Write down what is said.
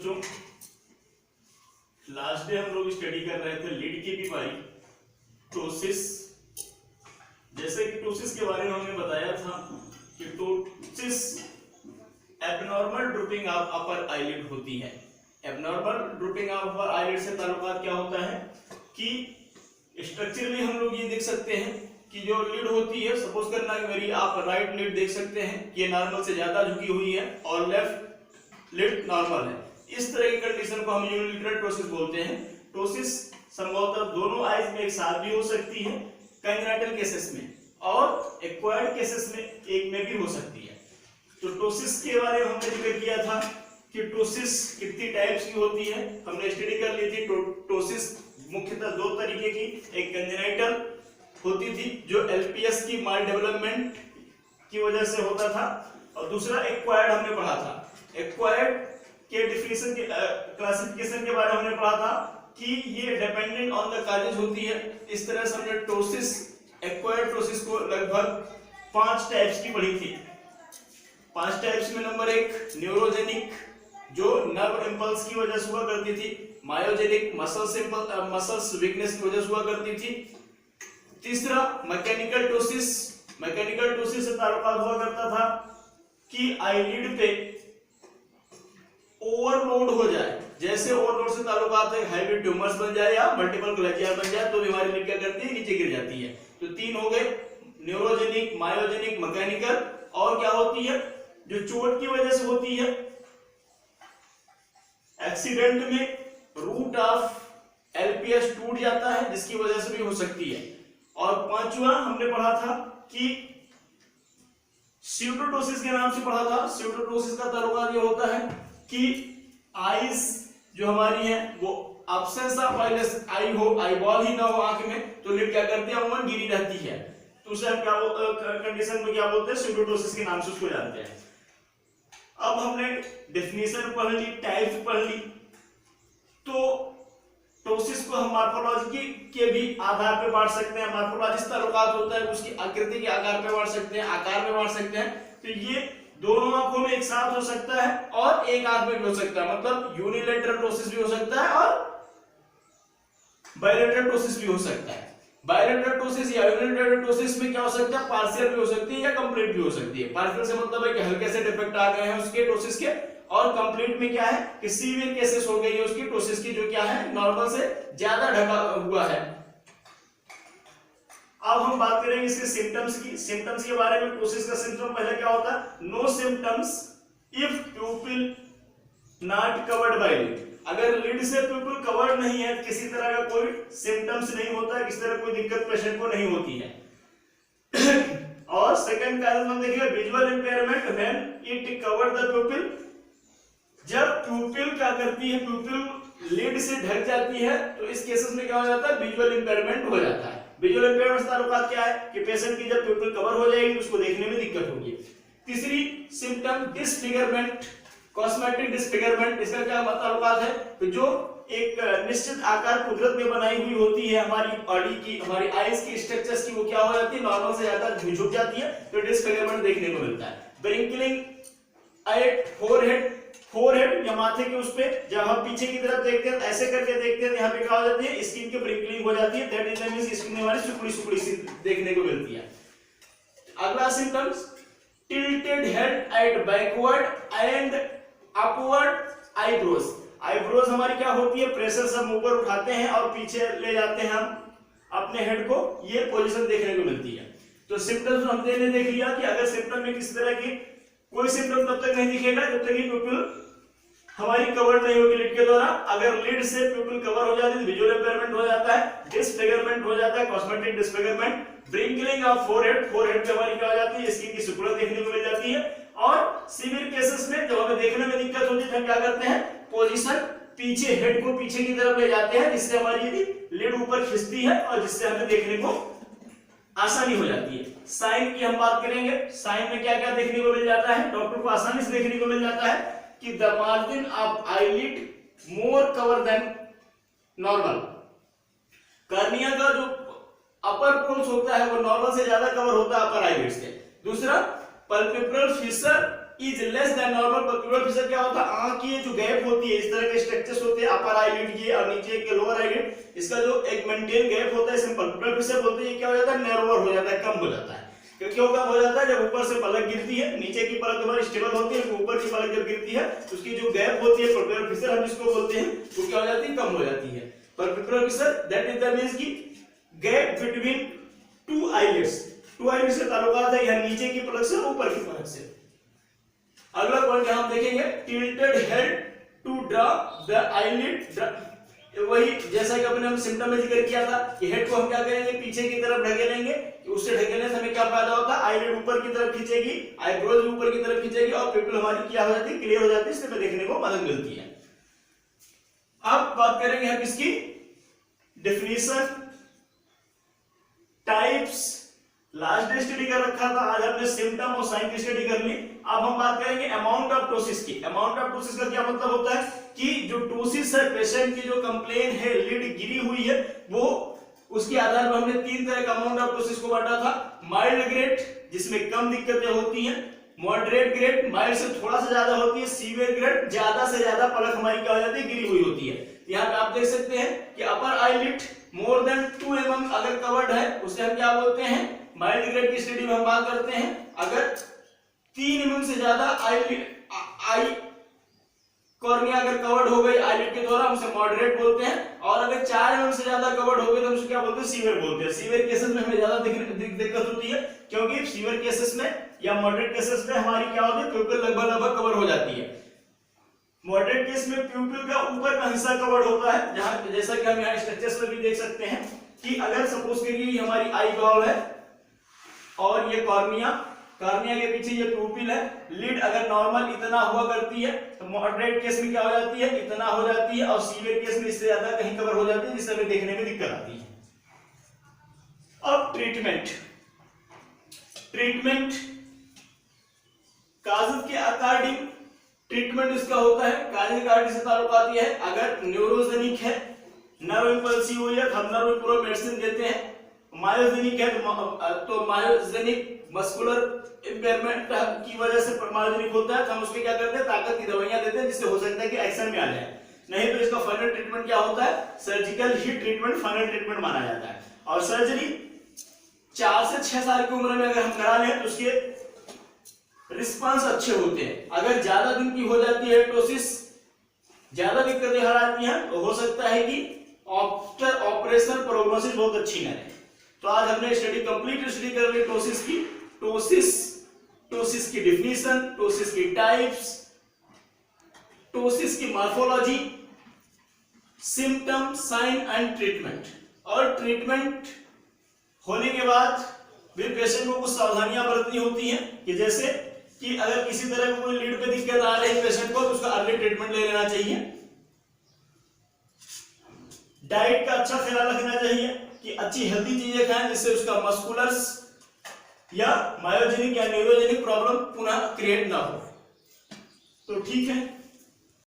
बच्चों, last day हम लोग स्टडी कर रहे थे लीड की बीमारी टोसिस। जैसे कि टोसिस के बारे में हमने बताया था कि ptosis abnormal drooping of upper eyelid होती है। Abnormal drooping of upper eyelid से ताल्लुकात क्या होता है कि स्ट्रक्चरली हम लोग ये देख सकते हैं कि जो लीड होती है, सपोज करना कि मेरी आप राइट लीड देख सकते हैं कि ये नॉर्मल से ज्यादा झुकी हुई है और लेफ्ट लीड नॉर्मल है। इस तरह की कंडीशन को हम यूनिलैटरल टोसिस बोलते हैं। टोसिस संभवतः दोनों आइज में एक साथ भी हो सकती है, कंजेनिटल केसेस में, और एक्वायर्ड केसेस में एक में भी हो सकती है। तो टोसिस के बारे में हमने जिक्र किया था कि टोसिस कितनी टाइप्स की होती है, हमने स्टडी कर ली थी। टोसिस मुख्यतः दो तरीके की, एक कंजेनिटल होती थी जो एलपीएस की माल डेवलपमेंट की वजह से होता था, और दूसरा एक्वायर्ड हमने पढ़ा था। एक्वायर्ड के डिफिनेशन के क्लासिफिकेशन के बारे में हमने पढ़ा था कि ये डिपेंडेंट ऑन द कॉजेज होती है। इस तरह से हमने टोसिस, एक्वायर्ड टोसिस को लगभग 5 टाइप्स की पढ़ी थी। 5 टाइप्स में नंबर 1 न्यूरोजेनिक, जो नर्व इंपल्स की वजह से हुआ करती थी। मायोजेनिक, मसल्स वीकनेस की वजह से हुआ करती थी। तीसरा मैकेनिकल टोसिस। मैकेनिकल टोसिस से ताल्लुकात हुआ करता था कि आईलिड पे ओवरलोड हो जाए। जैसे ओवरलोड से ताल्लुकात है हाइब्रिड ट्यूमर्स बन जाए या मल्टीपल क्लेजिया बन जाए तो बीमारी लीड क्या करती है, नीचे गिर जाती है। तो 3 हो गए, न्यूरोजेनिक, मायोजेनिक, मैकेनिकल। और क्या होती है जो चोट की वजह से होती है, एक्सीडेंट में रूट ऑफ एलपीएस टूट जाता है जिसकी वजह से भी हो सकती है। और 5वां हमने पढ़ा था कि स्यूडोटोसिस के नाम से पढ़ा था। स्यूडोटोसिस का ताल्लुकात ये होता है कि आईज जो हमारी है वो एब्सेंस ऑफ आईलेस आई हो, आई बॉल ही ना हो आंख में, तो लीड क्या करती है, अमूमन गिरी रहती है। तो उसे हम क्या कंडीशन में क्या बोलते हैं, स्यूडोटोसिस के नाम से उसको जानते हैं। अब हमने डेफिनेशन पढ़ ली, टाइप्स पढ़ ली। तो टोसिस को हम मॉर्फोलॉजी के भी आधार पे बांट सकते हैं। मॉर्फोलॉजी से ताल्लुकात होता है उसकी आकृति के आधार पे बांट सकते हैं, आकार में बांट सकते हैं। तो ये दोनों आंखों में एक साथ हो सकता है और एक आंख में भी हो सकता है, मतलब यूनिलैटरल टोसिस भी हो सकता है और बायलैटरल टोसिस भी हो सकता है। बायलैटरल टोसिस या यूनिलैटरल टोसिस में क्या हो सकता है, पार्शियल भी हो सकती है या कंप्लीट भी हो सकती है। पार्शियल से मतलब है कि हल्के से डिफेक्ट आ गए हैं उसके टोसिस के, और कंप्लीट में क्या है कि सीवियर केसेस हो गई है उसकी टोसिस की, जो क्या है नॉर्मल से ज्यादा ढका हुआ है। अब हम बात करेंगे इसके सिम्टम्स की। सिम्टम्स के बारे में, टोसिस का सिम्टम पहले क्या होता है, no symptoms if pupil not covered by lid. अगर लीड से प्यूपिल कवर्ड नहीं है, किसी तरह का कोई सिम्टम्स नहीं होता, किसी तरह कोई दिक्कत पेशेंट को नहीं होती है। और सेकंड कारण हम देखिए visual impairment when it covered the प्यूपिल। जब प्यूपिल क्या करती है, प्यूपिल लीड से ढक जाती है, तो इस केसेस में क्या हो जाता है, विजुअल इंपेयरमेंट हो जाता है। विजुअल इंपेयरमेंट से ताल्लुकात क्या है कि पेशेंट की जब प्यूपिल कवर हो जाएगी उसको देखने में दिक्कत होगी। तीसरी सिम्टम डिसफिगरमेंट, कॉस्मेटिक डिसफिगरमेंट। इसका क्या ताल्लुकात है, तो जो एक निश्चित आकार कुदरत में बनाई हुई होती है हमारी बॉडी की, हमारी आईज की स्ट्रक्चर्स की, वो क्या हो जाती है, नॉर्मल से ज्यादा झुक जाती है, तो डिसफिगरमेंट देखने को मिलता है। ब्रिंकलिंग एट फोरहेड, फोरहेड या माथे के उस पे जब हम पीछे की तरफ देखते हैं, ऐसे करके देखते हैं, यहाँ पे क्या हो जाती है, स्किन की ब्रिंकलिंग हो जाती है। दैट इज मींस स्किन हमारी सुकड़ी सुकड़ी सी देखने को मिलती है। अगला symptoms tilted head at backward and upward eyebrows. Eyebrows हमारी क्या होती है, प्रेशर से हम ऊपर उठाते हैं और पीछे ले जाते हैं हम अपने हेड को, ये पोजीशन देखने को मिलती है। तो सिम्टम्स हमने देख लिया कि अगर सिम्टम में किसी तरह की कोई सिम्टम तब तक नहीं दिखेगा जब तक कि प्यूपिल हमारी कवर नहीं होगी लीड के द्वारा। अगर लीड से प्यूपिल कवर हो जाती है, विजुअल इंपेयरमेंट हो जाता है, डिसफिगरमेंट हो जाता है, cosmetic disfigurement, wrinkling of forehead, forehead पे हमारी क्या हो जाती है, स्किन की सिकुड़न देखने को मिल जाती है। और सीवियर केसेस में जब हमें देखने में दिक्कत होती है, हम क्या करते हैं, पोजीशन पीछे, हेड को पीछे की तरफ ले जाते हैं, जिससे हमारी लीड ऊपर खिंचती है और जिससे हमें देखने को आसानी हो जाती है। साइन की हम बात करेंगे। साइन में क्या क्या देखने को मिल जाता है, डॉक्टर को आसानी से देखने को मिल जाता है कि the margin of eyelid more cover than normal. Cornea का जो अपर पोर्स होता है वो नॉर्मल से ज्यादा कवर होता है अपर आईलिड से। दूसरा palpebral fissure is less than normal, palpebral fissure क्या होता है, आंख की जो गैप होती है, इस तरह के स्ट्रक्चर्स होते हैं अपर आईलिड की और नीचे के लोअर आईलिड, इसका जो एक मेंटेन गैप होता है इसे पल्पीब्रल फिशर बोलते हैं। ये क्या हो जाता है, नैरोअर हो जाता है, कम हो जाता है। क्यों कम हो जाता है, जब ऊपर से पलक गिरती है, नीचे की पलक हमारी स्टेबल होती है, ऊपर की पलक जब गिरती है तो उसकी जो गैप होती है पल्पीब्रल फिशर हम इसको बोलते हैं, वो क्या हो जाती है, कम हो जाती है। Palpebral fissure that is the means की gap between two eyelids, two eyelids से ताल्लुकात है या नीचे की पलक से ऊपर की पलक से। अगला पॉइंट हम देखेंगे, tilted head to draw the eyelid, वही जैसा कि अपने हम सिम्टम में जिक्र किया था कि हेड को हम क्या करेंगे, पीछे की तरफ ढकेलेंगे, उससे ढकेलने से हमें क्या फायदा होता है, आईलिड ऊपर की तरफ खींचेगी, आईब्रोज ऊपर की तरफ खींचेगी और पिupil हमारी क्या हो जाती है, क्लियर हो जाती है, इससे हमें देखने को मदद मिलती है। अब बात करेंगे हम इसकी definition, types. Last day study कर रखा था, आज हमने सिम्टम और साइन की स्टडी कर ली। अब हम बात करेंगे अमाउंट ऑफ टोसिस की। अमाउंट ऑफ टोसिस का क्या मतलब होता है कि जो टोसिस है, पेशेंट की जो कंप्लेन है, लीड गिरी हुई है, वो उसके आधार पर हमने तीन तरह का अमाउंट ऑफ टोसिस को बांटा था। माइल्ड ग्रेड जिसमें कम दिक्कतें होती हैं, मॉडरेट ग्रेड माइल्ड से थोड़ा सा ज्यादा होती है, सीवियर ग्रेड ज्यादा से ज्यादा पलक हमारी क्या हो जाती है, गिरी हुई होती है। यहाँ पे आप देख सकते हैं कि upper eyelid more than 2 mm अगर कवर्ड है उसे हम क्या बोलते हैं, माइल्ड ग्रेड की स्टडी में हम बात करते हैं। अगर 3 mm से ज्यादा आई कॉर्निया अगर कवर्ड हो गई आईलिड के द्वारा, हम उसे मॉडरेट बोलते हैं। और अगर 4 mm से ज्यादा कवर्ड हो गई तो हम उसे क्या बोलते हैं, सीवियर बोलते हैं। सीवियर केसेस में हमें ज्यादा दिक्कत होती है, क्योंकि सीवियर केसेस में या मॉडरेट केसेस में हमारी क्या होती है, पिupil लगभग कवर हो जाती है। मॉडरेट केस में पिupil का ऊपर का हिस्सा कवर्ड होता है, जहां जैसा कि हम यहाँ स्ट्रक्चर्स में भी देख सकते हैं कि अगर सपोज करिए ये हमारी आई बॉल है और ये कॉर्निया, कॉर्निया के पीछे ये पिupil है, लीड अगर नॉर्मल इतना हुआ करती है तो मॉडरेट केस में क्या हो जाती है, इतना हो जाती है, और सीवियर केस में इससे ज्यादा कहीं कवर हो जाती है, जिससे हमें देखने में दिक्कत आती है। अब ट्रीटमेंट काजेस के अकॉर्डिंग ट्रीटमेंट इसका होता है, काजेस के अकॉर्डिंग से ताल्लुकात है। अगर न्यूरोजेनिक है, नर्व इंपल्सिव हुई है तो हम नर्व पूरा मेडिसिन देते हैं। मायोजेनिक है तो मायोजेनिक मस्कुलर इंपेयरमेंट की वजह से मायोजेनिक होता है तो हम उसके क्या करते हैं, ताकत की दवाइयां देते हैं, जिससे हो सकता है कि एक्शन में आ जाए। नहीं तो इसका फाइनल ट्रीटमेंट क्या होता है, सर्जिकल ही ट्रीटमेंट फाइनल ट्रीटमेंट माना जाता है। और सर्जरी 4 से 6 साल की उम्र में अगर हम करा लें तो उसके रिस्पांस अच्छे होते हैं। अगर ज्यादा दिन की हो जाती है टोसिस, ज्यादा दिक्कतें आ जाती हैं, तो हो सकता है कि आफ्टर ऑपरेशन प्रोग्नोसिस बहुत अच्छी न रहे। तो आज हमने कंप्लीट स्टडी कर ली टोसिस की। टोसिस की डिफिनीशन, टोसिस की टाइप्स, टोसिस की morphology, symptom, sign and treatment. और ट्रीटमेंट होने के बाद भी पेशेंट को कुछ सावधानियां बरतनी होती हैं कि जैसे कि अगर किसी तरह की कोई लीड पे दिक्कत आ रही है पेशेंट को तो उसका अर्ली ट्रीटमेंट ले लेना चाहिए। डाइट का अच्छा ख्याल रखना चाहिए कि अच्छी हेल्दी चीजें खाएं, जिससे उसका मस्कुलर्स या मायोजेनिक या न्यूरोजेनिक प्रॉब्लम पुनः क्रिएट ना हो। तो ठीक है।